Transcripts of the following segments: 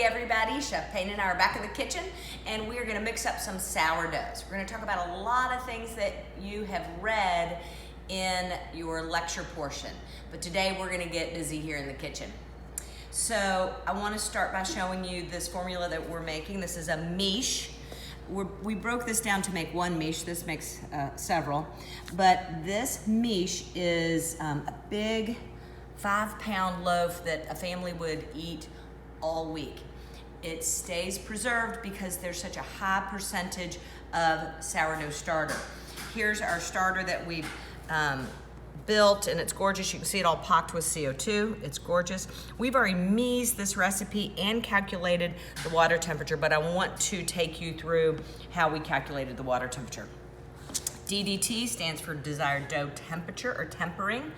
everybody, Chef Payne and I are back in the kitchen, and we are going to mix up some sourdoughs. We're going to talk about a lot of things that you have read in your lecture portion, but today we're going to get busy here in the kitchen. So I want to start by showing you this formula that we're making. This is a miche. We broke this down to make one miche. This makes several, but this miche is a big 5-pound loaf that a family would eat all week. It stays preserved because there's such a high percentage of sourdough starter. Here's our starter that we've built, and it's gorgeous. You can see it all pocked with CO2. It's gorgeous. We've already measured this recipe and calculated the water temperature, but I want to take you through how we calculated the water temperature. DDT stands for desired dough temperature or tempering.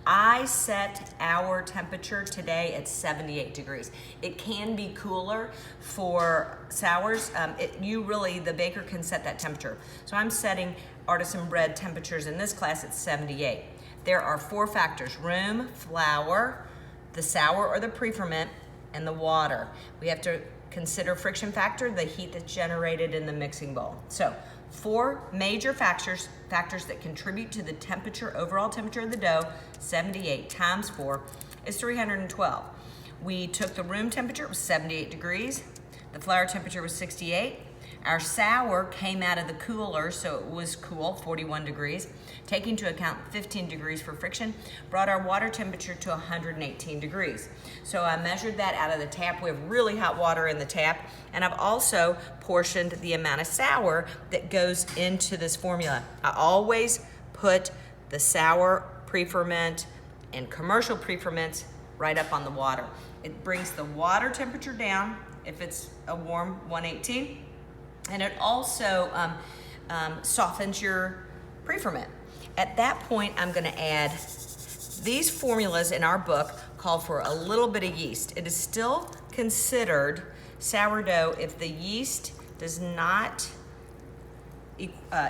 I set our temperature today at 78 degrees. It can be cooler for sours. The baker can set that temperature. So I'm setting artisan bread temperatures in this class at 78. There are 4 factors: room, flour, the sour or the pre-ferment, and the water. We have to consider friction factor, the heat that's generated in the mixing bowl. So 4 major factors that contribute to the temperature, overall temperature of the dough. 78 times 4 is 312. We took the room temperature, it was 78 degrees. The flour temperature was 68. Our sour came out of the cooler, so it was cool, 41 degrees. Taking into account 15 degrees for friction, brought our water temperature to 118 degrees. So I measured that out of the tap. We have really hot water in the tap, and I've also portioned the amount of sour that goes into this formula. I always put the sour pre-ferment and commercial pre-ferments right up on the water. It brings the water temperature down if it's a warm 118, and it also softens your pre-ferment. At that point, I'm gonna add, these formulas in our book call for a little bit of yeast. It is still considered sourdough if the yeast does not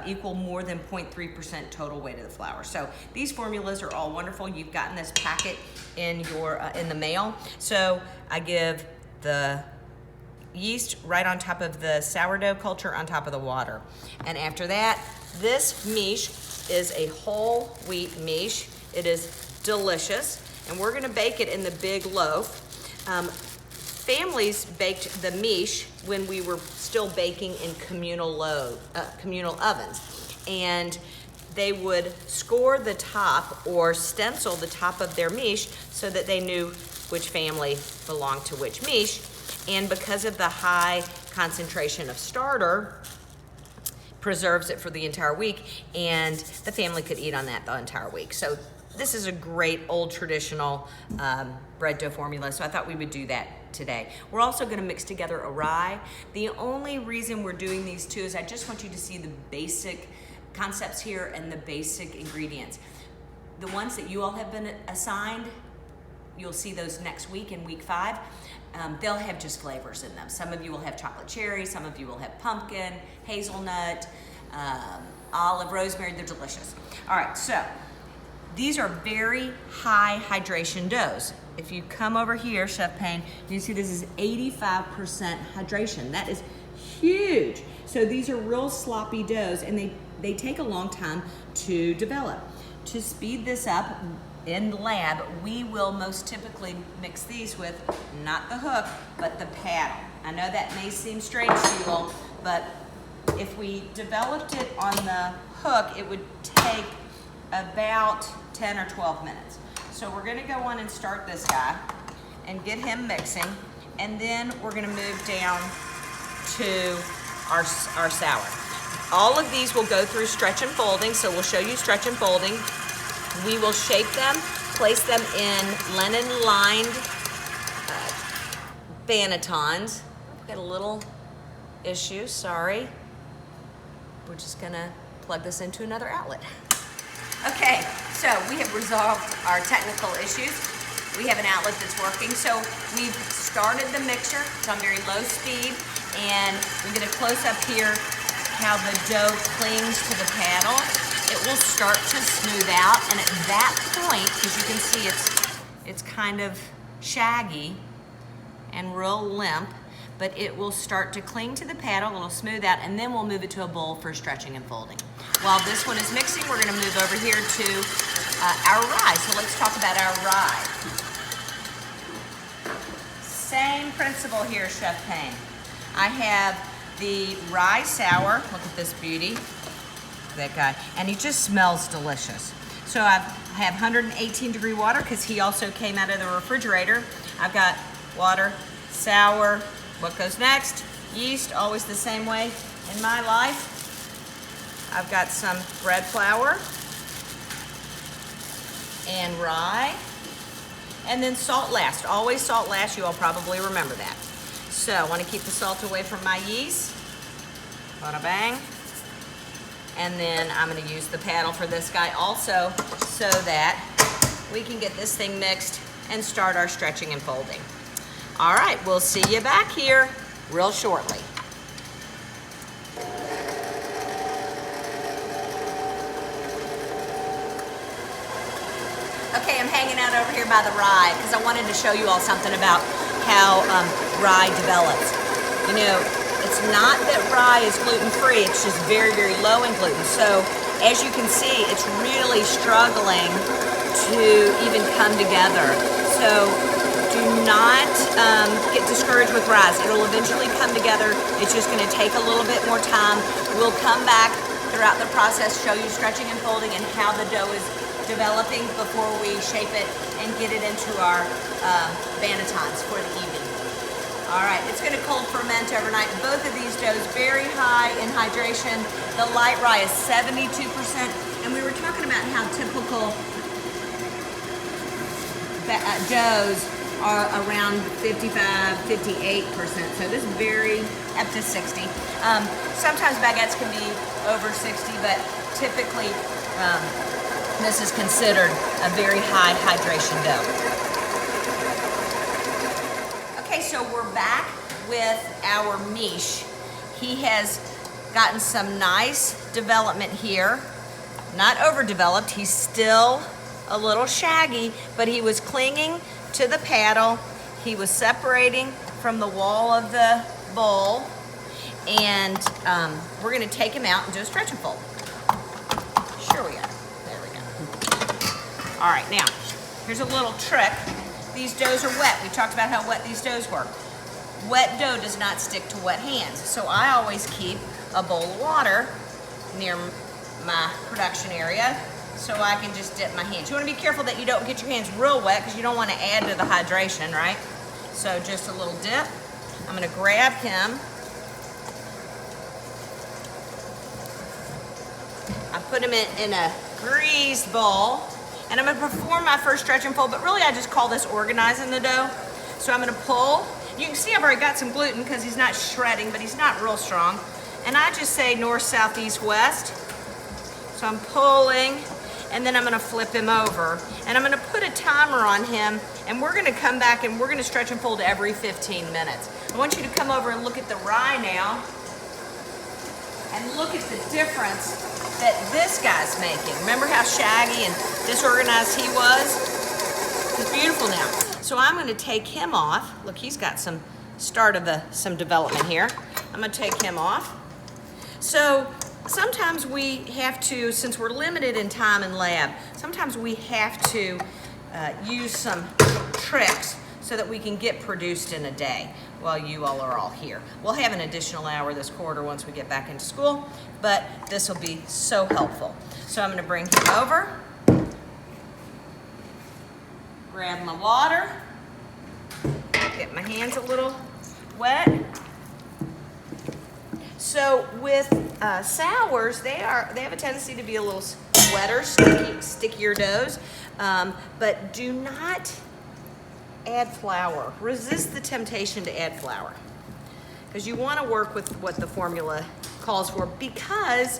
equal more than 0.3% total weight of the flour. So these formulas are all wonderful. You've gotten this packet in the mail. So I give the yeast right on top of the sourdough culture on top of the water. And after that, this miche is a whole wheat miche. It is delicious, and we're gonna bake it in the big loaf. Families baked the miche when we were still baking in communal ovens, and they would score the top or stencil the top of their miche so that they knew which family belonged to which miche. And because of the high concentration of starter, preserves it for the entire week, and the family could eat on that the entire week. So this is a great old traditional bread dough formula, so I thought we would do that today. We're also gonna mix together a rye. The only reason we're doing these two is I just want you to see the basic concepts here and the basic ingredients. The ones that you all have been assigned, you'll see those next week in week 5. They'll have just flavors in them. Some of you will have chocolate cherry, some of you will have pumpkin, hazelnut, olive, rosemary. They're delicious. All right, so these are very high hydration doughs. If you come over here, Chef Payne, you see this is 85% hydration. That is huge. So these are real sloppy doughs, and they take a long time to develop. To speed this up, in the lab, we will most typically mix these with not the hook, but the paddle. I know that may seem strange to you all, but if we developed it on the hook, it would take about 10 or 12 minutes. So we're gonna go on and start this guy and get him mixing, and then we're gonna move down to our sour. All of these will go through stretch and folding, so we'll show you stretch and folding. We will shape them, place them in linen-lined bannetons. I've got a little issue, sorry. We're just gonna plug this into another outlet. Okay, so we have resolved our technical issues. We have an outlet that's working. So we've started the mixture. It's on very low speed, and we get a close-up here how the dough clings to the paddle. It will start to smooth out, and at that point, as you can see, it's kind of shaggy and real limp. but it will start to cling to the paddle, it'll smooth out, and then we'll move it to a bowl for stretching and folding. While this one is mixing, we're gonna move over here to our rye. So let's talk about our rye. Same principle here, Chef Payne. I have the rye sour. Look at this beauty, that guy. And he just smells delicious. So I have 118 degree water because he also came out of the refrigerator. I've got water, sour. What goes next? Yeast, always the same way in my life. I've got some bread flour and rye. And then salt last, always salt last, you all probably remember that. So I want to keep the salt away from my yeast. Bada bang. And then I'm going to use the paddle for this guy also so that we can get this thing mixed and start our stretching and folding. All right, we'll see you back here real shortly. Okay, I'm hanging out over here by the rye because I wanted to show you all something about how rye develops. You know, it's not that rye is gluten-free, it's just very, very low in gluten. So as you can see, it's really struggling to even come together. So do not get discouraged with rye. It'll eventually come together. It's just gonna take a little bit more time. We'll come back throughout the process, show you stretching and folding and how the dough is developing before we shape it and get it into our bannetons for the evening. All right, it's gonna cold ferment overnight. Both of these doughs very high in hydration. The light rye is 72%, and we were talking about how typical doughs are around 55, 58%. So this is very, up to 60. Sometimes baguettes can be over 60, but typically this is considered a very high hydration dough. Okay, so we're back with our miche. He has gotten some nice development here. Not overdeveloped, he's still a little shaggy, but he was clinging to the paddle. He was separating from the wall of the bowl, and we're gonna take him out and do a stretch and fold. Sure we are. There we go. All right, now, here's a little trick. These doughs are wet. We talked about how wet these doughs were. Wet dough does not stick to wet hands, so I always keep a bowl of water near my production area so I can just dip my hands. You want to be careful that you don't get your hands real wet because you don't want to add to the hydration, right? So just a little dip. I'm going to grab him. I put him in a greased bowl. And I'm gonna perform my first stretch and fold, but really I just call this organizing the dough. So I'm gonna pull. You can see I've already got some gluten because he's not shredding, but he's not real strong. And I just say north, south, east, west. So I'm pulling, and then I'm gonna flip him over. And I'm gonna put a timer on him, and we're gonna come back and we're gonna stretch and fold every 15 minutes. I want you to come over and look at the rye now, and look at the difference that this guy's making. Remember how shaggy and disorganized he was? He's beautiful now. So I'm gonna take him off. Look, he's got some start of some development here. I'm gonna take him off. So sometimes we have to, since we're limited in time in lab, sometimes we have to use some tricks so that we can get produced in a day while you all are all here. We'll have an additional hour this quarter once we get back into school, but this will be so helpful. So I'm gonna bring him over, grab my water, get my hands a little wet. So with sours, they have a tendency to be a little wetter, stickier doughs, but do not add flour. Resist the temptation to add flour because you want to work with what the formula calls for, because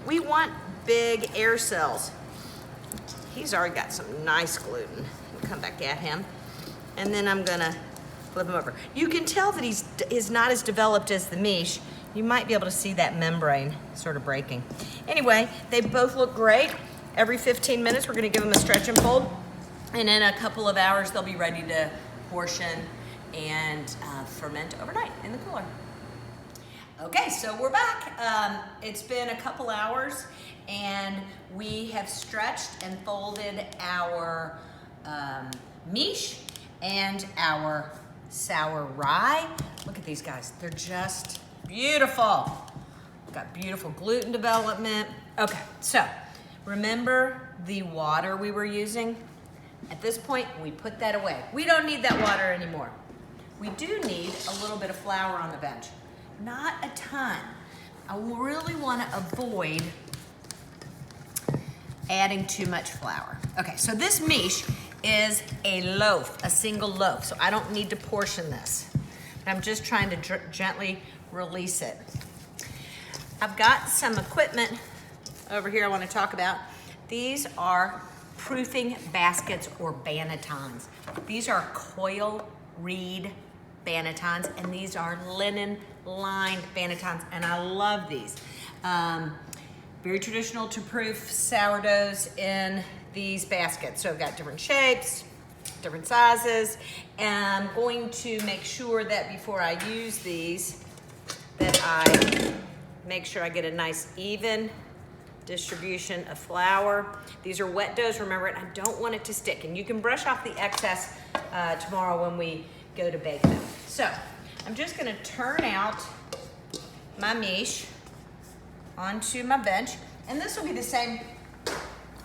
we want big air cells. He's already got some nice gluten. We'll come back at him, and then I'm gonna flip him over. You can tell that he's not as developed as the miche. You might be able to see that membrane sort of breaking. Anyway, they both look great. Every 15 minutes, we're gonna give them a stretch and fold. And in a couple of hours, they'll be ready to portion and ferment overnight in the cooler. Okay, so we're back. It's been a couple hours and we have stretched and folded our miche and our sour rye. Look at these guys, they're just beautiful. Got beautiful gluten development. Okay, so remember the water we were using? At this point, we put that away. We don't need that water anymore. We do need a little bit of flour on the bench. Not a ton. I really want to avoid adding too much flour. Okay, so this miche is a loaf, a single loaf, so I don't need to portion this. I'm just trying to gently release it. I've got some equipment over here I want to talk about. These are proofing baskets or bannetons. These are coil reed bannetons, and these are linen lined bannetons, and I love these. Very traditional to proof sourdoughs in these baskets. So I've got different shapes, different sizes, and I'm going to make sure that before I use these, that I make sure I get a nice even distribution of flour. These are wet doughs, remember it, I don't want it to stick. And you can brush off the excess tomorrow when we go to bake them. So I'm just gonna turn out my miche onto my bench. And this will be the same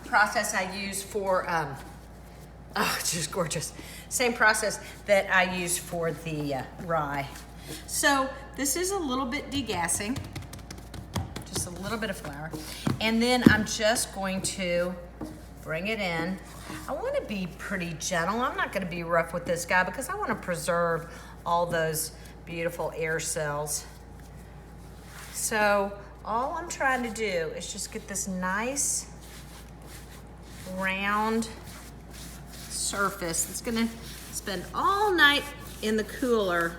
process I use for, oh, it's just gorgeous. Same process that I use for the rye. So this is a little bit degassing. A little bit of flour, and then I'm just going to bring it in. I want to be pretty gentle. I'm not going to be rough with this guy because I want to preserve all those beautiful air cells. So all I'm trying to do is just get this nice round surface. It's going to spend all night in the cooler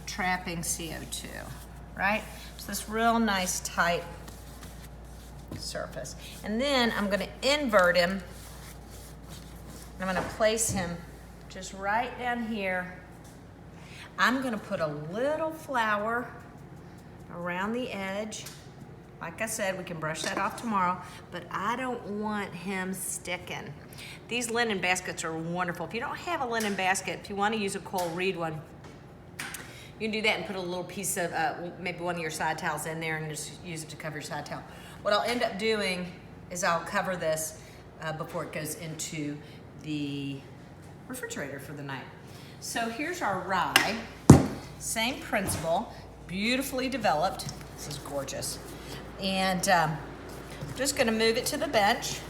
trapping CO2, right? This real nice tight surface. And then I'm gonna invert him. I'm gonna place him just right down here. I'm gonna put a little flour around the edge. Like I said, we can brush that off tomorrow, but I don't want him sticking. These linen baskets are wonderful. If you don't have a linen basket, if you wanna use a coil reed one, you can do that and put a little piece of, maybe one of your side towels in there and just use it to cover your side towel. What I'll end up doing is I'll cover this before it goes into the refrigerator for the night. So here's our rye. Same principle, beautifully developed. This is gorgeous. And I'm just gonna move it to the bench.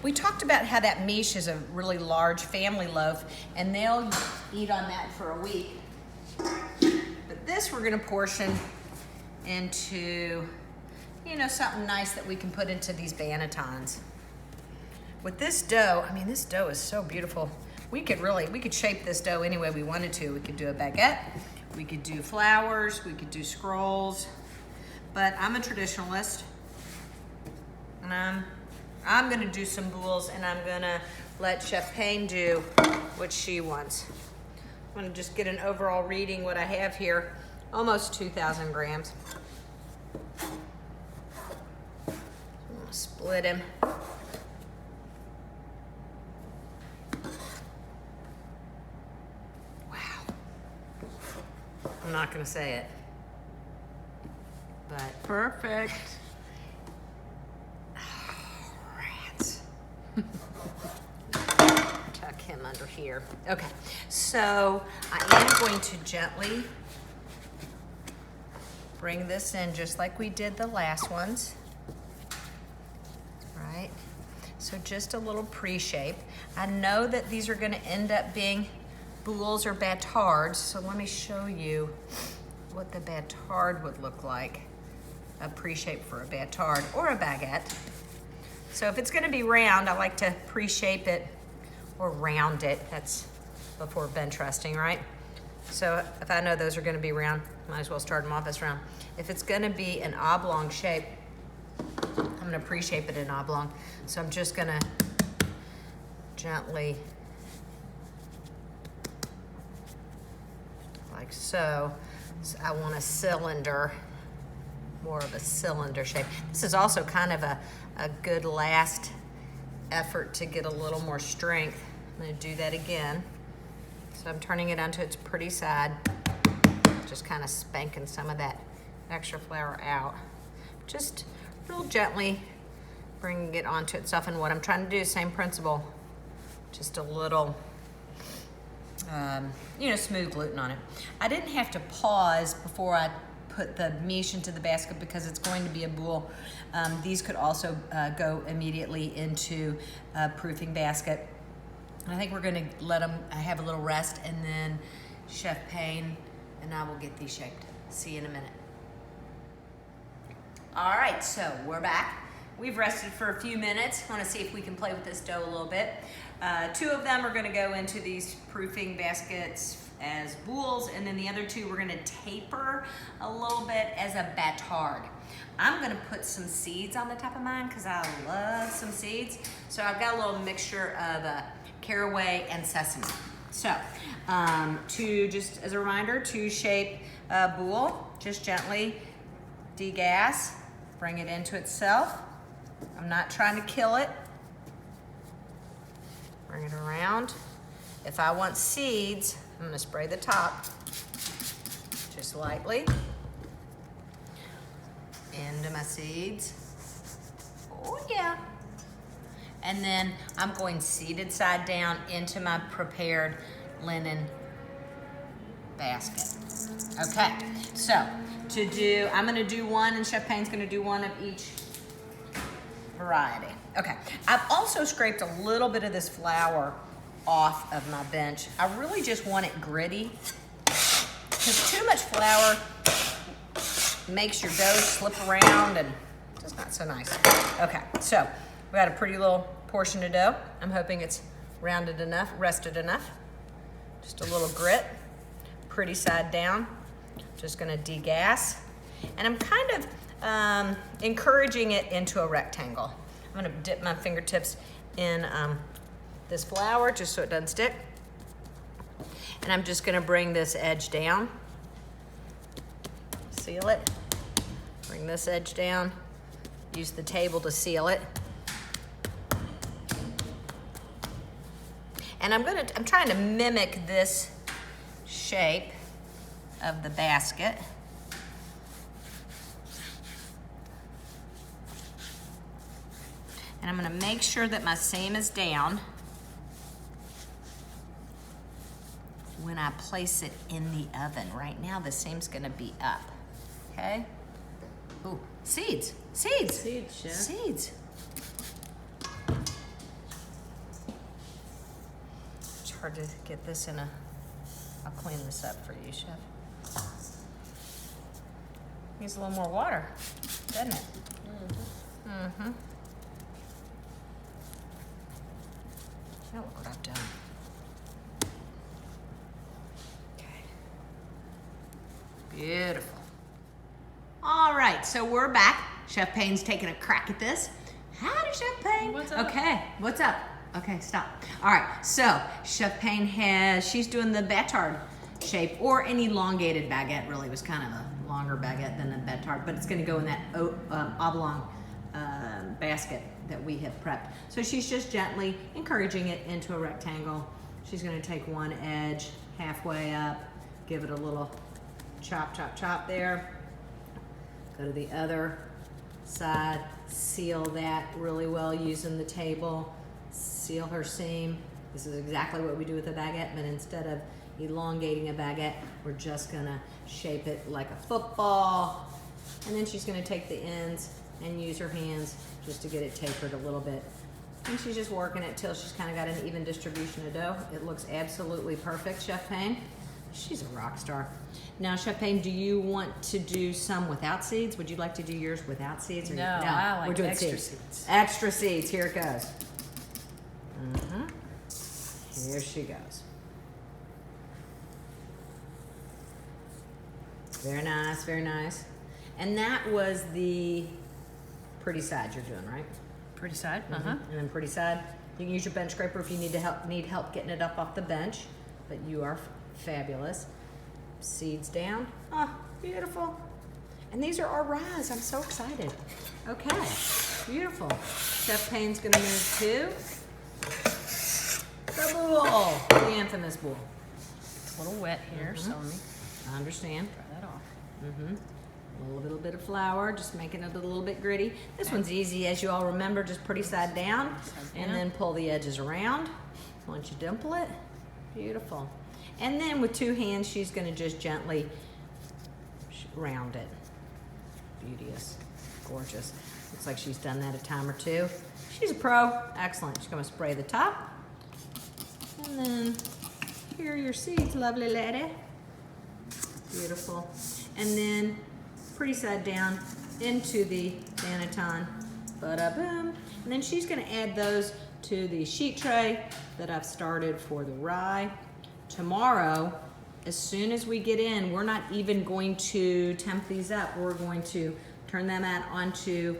We talked about how that miche is a really large family loaf, and they'll eat on that for a week. But this we're gonna portion into, you know, something nice that we can put into these bannetons. With this dough, I mean, this dough is so beautiful. We could shape this dough any way we wanted to. We could do a baguette, we could do flowers, we could do scrolls, but I'm a traditionalist, and I'm gonna do some boules, and I'm gonna let Chef Payne do what she wants. I'm gonna just get an overall reading. What I have here, almost 2,000 grams. I'm gonna split him. Wow. I'm not gonna say it, but perfect. Rats. Tuck him under here. Okay, so I am going to gently bring this in just like we did the last ones, right? So just a little pre-shape. I know that these are gonna end up being boules or batards, so let me show you what the batard would look like. A pre-shape for a batard or a baguette. So if it's gonna be round, I like to pre-shape it or round it. That's before bench resting, right? So if I know those are gonna be round, might as well start them off as round. If it's gonna be an oblong shape, I'm gonna pre-shape it in oblong. So I'm just gonna gently like so. So I want a cylinder, more of a cylinder shape. This is also kind of a good last effort to get a little more strength. I'm going to do that again. So I'm turning it onto its pretty side, just kind of spanking some of that extra flour out. Just real gently bringing it onto itself. And what I'm trying to do is same principle, just a little, smooth gluten on it. I didn't have to pause before I put the miche into the basket because it's going to be a boule. These could also go immediately into a proofing basket. I think we're going to let them have a little rest, and then Chef Payne and I will get these shaped. See you in a minute. All right, so we're back. We've rested for a few minutes. I want to see if we can play with this dough a little bit. 2 of them are going to go into these proofing baskets as boules, and then the other 2 we're going to taper a little bit as a batard. I'm going to put some seeds on the top of mine because I love some seeds. So I've got a little mixture of caraway and sesame. So just as a reminder, to shape a boule, just gently degas, bring it into itself. I'm not trying to kill it. Bring it around. If I want seeds, I'm gonna spray the top just lightly into my seeds. Oh yeah. And then I'm going seeded side down into my prepared linen basket. Okay, so I'm gonna do one and Chef Payne's gonna do one of each variety. Okay, I've also scraped a little bit of this flour off of my bench. I really just want it gritty because too much flour makes your dough slip around and just not so nice. Okay, so we got a pretty little portion of dough. I'm hoping it's rounded enough, rested enough. Just a little grit, pretty side down. Just gonna degas. And I'm kind of encouraging it into a rectangle. I'm gonna dip my fingertips in this flour just so it doesn't stick. And I'm just gonna bring this edge down, seal it. Bring this edge down, use the table to seal it. And I'm trying to mimic this shape of the basket. And I'm gonna make sure that my seam is down when I place it in the oven. Right now the seam's gonna be up, okay? Ooh, seeds, seeds. Seeds, Chef. Seeds. It's hard to get this in I'll clean this up for you, Chef. Needs a little more water, doesn't it? Mm-hmm. You know what I've done. Okay. Beautiful. All right, so we're back. Chef Payne's taking a crack at this. Howdy, Chef Payne. What's up? Okay, what's up? Okay, stop. All right, so Chef Payne she's doing the batard shape, or an elongated baguette. Really was kind of a longer baguette than a batard, but it's gonna go in that oblong basket that we have prepped. So she's just gently encouraging it into a rectangle. She's gonna take one edge halfway up, give it a little chop, chop, chop there. Go to the other side, seal that really well using the table, seal her seam. This is exactly what we do with a baguette, but instead of elongating a baguette, we're just gonna shape it like a football. And then she's gonna take the ends and use her hands just to get it tapered a little bit. And she's just working it till she's kind of got an even distribution of dough. It looks absolutely perfect, Chef Payne. She's a rock star. Now, Chef Payne, do you want to do some without seeds? Would you like to do yours without seeds? No, I like we're doing extra seeds. Extra seeds, here it goes. Here she goes. Very nice, very nice. And that was the pretty side you're doing, right? Pretty side, And then pretty side. You can use your bench scraper if you need help getting it up off the bench, but you are fabulous. seeds down. Oh, beautiful. And these are our rise. I'm so excited. Okay, beautiful. Chef Payne's gonna move to the bowl, the infamous bowl. It's a little wet here, so let me I understand. dry that off. A little bit of flour, just making it a little bit gritty. This one's easy, as you all remember, just pretty side down, and then pull the edges around. Once you dimple it, beautiful. And then with 2 hands, she's gonna just gently round it. Beauteous, gorgeous. Looks like she's done that a time or 2. She's a pro, excellent. She's gonna spray the top. And then, here are your seeds, lovely lady. Beautiful. And then, pretty side down into the banneton. Bada-boom. And then she's gonna add those to the sheet tray that I've started for the rye. Tomorrow, as soon as we get in, we're not even going to temp these up. We're going to turn them out onto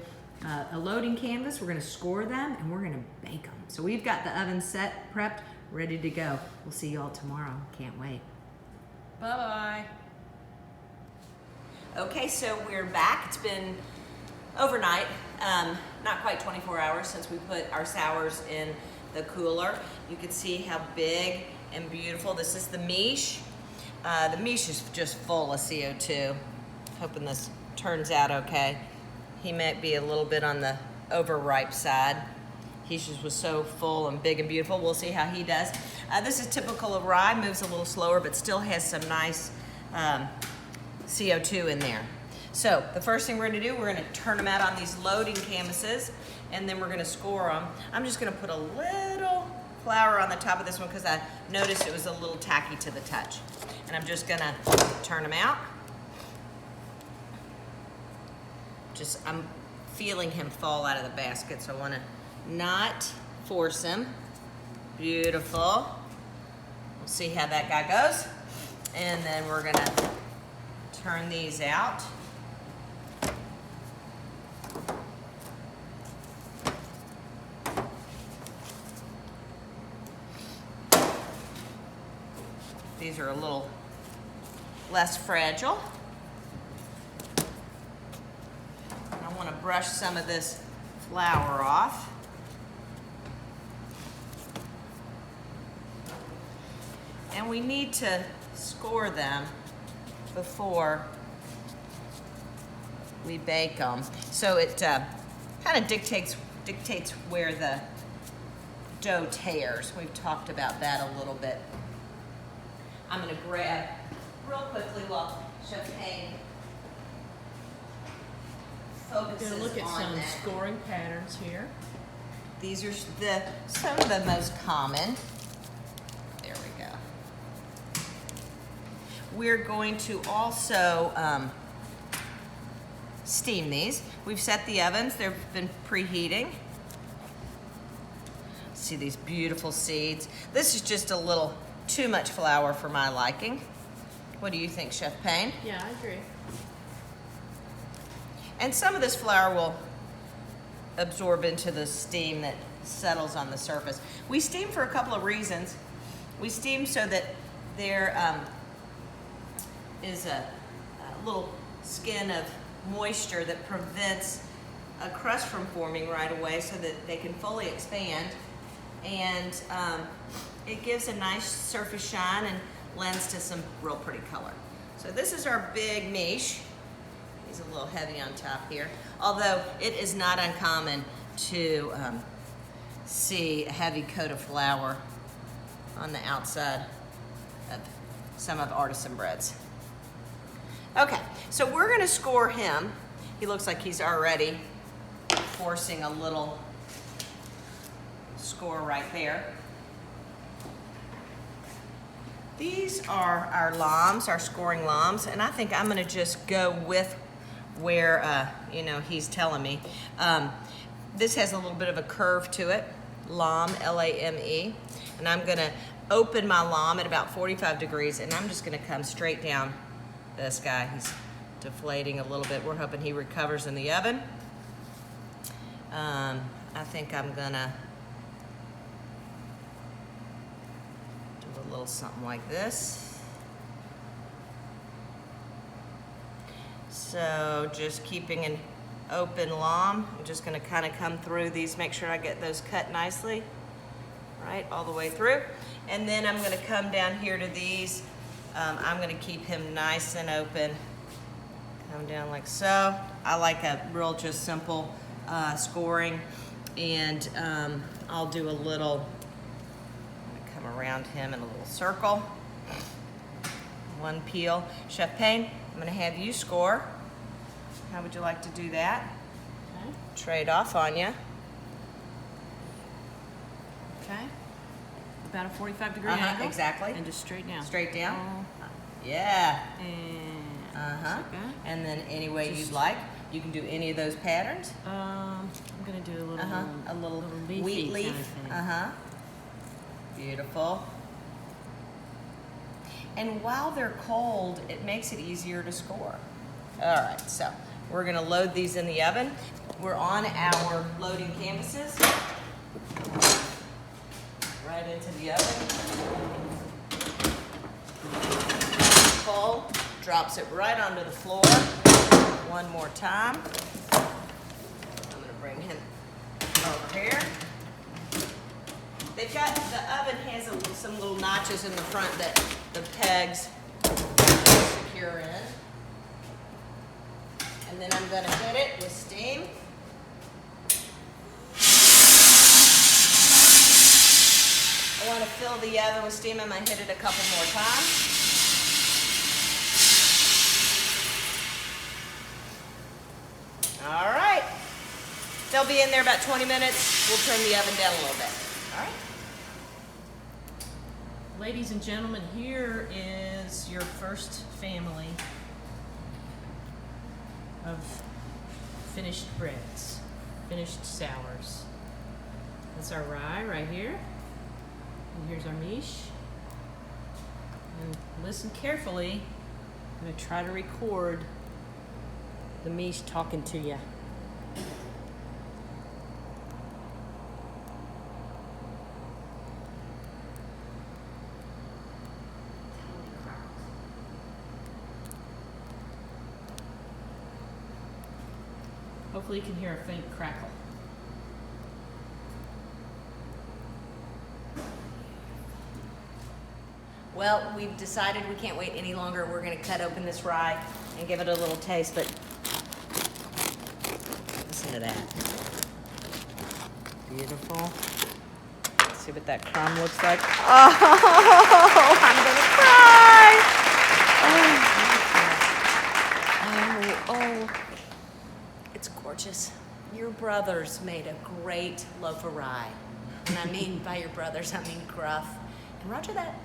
a loading canvas. We're gonna score them and we're gonna bake them. So we've got the oven set, prepped, ready to go. We'll see you all tomorrow. Can't wait. Bye-bye. Okay, so we're back. It's been overnight, not quite 24 hours since we put our sours in the cooler. You can see how big and beautiful. This is the miche. The miche is just full of CO2. Hoping this turns out okay. He might be a little bit on the overripe side. He just was so full and big and beautiful. We'll see how he does. This is typical of rye, moves a little slower, but still has some nice CO2 in there. So the first thing we're gonna do, we're gonna turn them out on these loading canvases, and then we're gonna score them. I'm just gonna put a little flour on the top of this one because I noticed it was a little tacky to the touch. And I'm just gonna turn them out. I'm feeling him fall out of the basket, so I wanna not force him. Beautiful. We'll see how that guy goes. And then we're gonna turn these out. These are a little less fragile. I want to brush some of this flour off. And we need to score them before we bake them. So it kind of dictates where the dough tears. We've talked about that a little bit. I'm gonna grab real quickly while Chef Payne focuses We're gonna look at on some that. scoring patterns here. These are some of the most common. There we go. We're going to also steam these. We've set the ovens. They've been preheating. See these beautiful seeds. This is just a little too much flour for my liking. What do you think, Chef Payne? Yeah, I agree. And some of this flour will absorb into the steam that settles on the surface. We steam for a couple of reasons. We steam so that there is a little skin of moisture that prevents a crust from forming right away so that they can fully expand. And it gives a nice surface shine and lends to some real pretty color. So this is our big miche. He's a little heavy on top here, although it is not uncommon to see a heavy coat of flour on the outside of some of artisan breads. Okay, so we're gonna score him. He looks like he's already forcing a little score right there. These are our lambs, our scoring lambs, and I think I'm gonna just go with where he's telling me. This has a little bit of a curve to it, lamb, L-A-M-E, and I'm gonna open my lamb at about 45 degrees, and I'm just gonna come straight down this guy. He's deflating a little bit. We're hoping he recovers in the oven. I think I'm gonna do a little something like this. So just keeping an open lom. I'm just gonna kind of come through these, make sure I get those cut nicely, right, all the way through. And then I'm gonna come down here to these. I'm gonna keep him nice and open. Come down like so. I like a real just simple scoring. And I'll do a little, I'm gonna come around him in a little circle. One peel. Chef Payne, I'm gonna have you score. How would you like to do that? Okay. Trade off on you. Okay. About a 45-degree angle. Exactly. And just straight down. Straight down. Yeah. And okay. And then any way Just- you'd like. You can do any of those patterns. I'm gonna do A little leafy wheat leaf. kind of thing. Beautiful. And while they're cold, it makes it easier to score. All right, so we're gonna load these in the oven. We're on our loading canvases. Right into the oven. Full, drops it right onto the floor. One more time. I'm gonna bring him over here. They've got, the oven has some little notches in the front that the pegs secure in. And then I'm gonna hit it with steam. I wanna fill the oven with steam. I'm gonna hit it a couple more times. All right. They'll be in there about 20 minutes. We'll turn the oven down a little bit. All right. Ladies and gentlemen, here is your first family of finished breads, finished sours. That's our rye right here. And here's our miche. And listen carefully. I'm going to try to record the miche talking to you. Hopefully you can hear a faint crackle. Well, we've decided we can't wait any longer. We're gonna cut open this rye and give it a little taste, but listen to that. Beautiful. Let's see what that crumb looks like. Oh, I'm gonna cry. Oh, it's gorgeous. Your brothers made a great loaf of rye. And I mean by your brothers, I mean Gruff. And Roger that.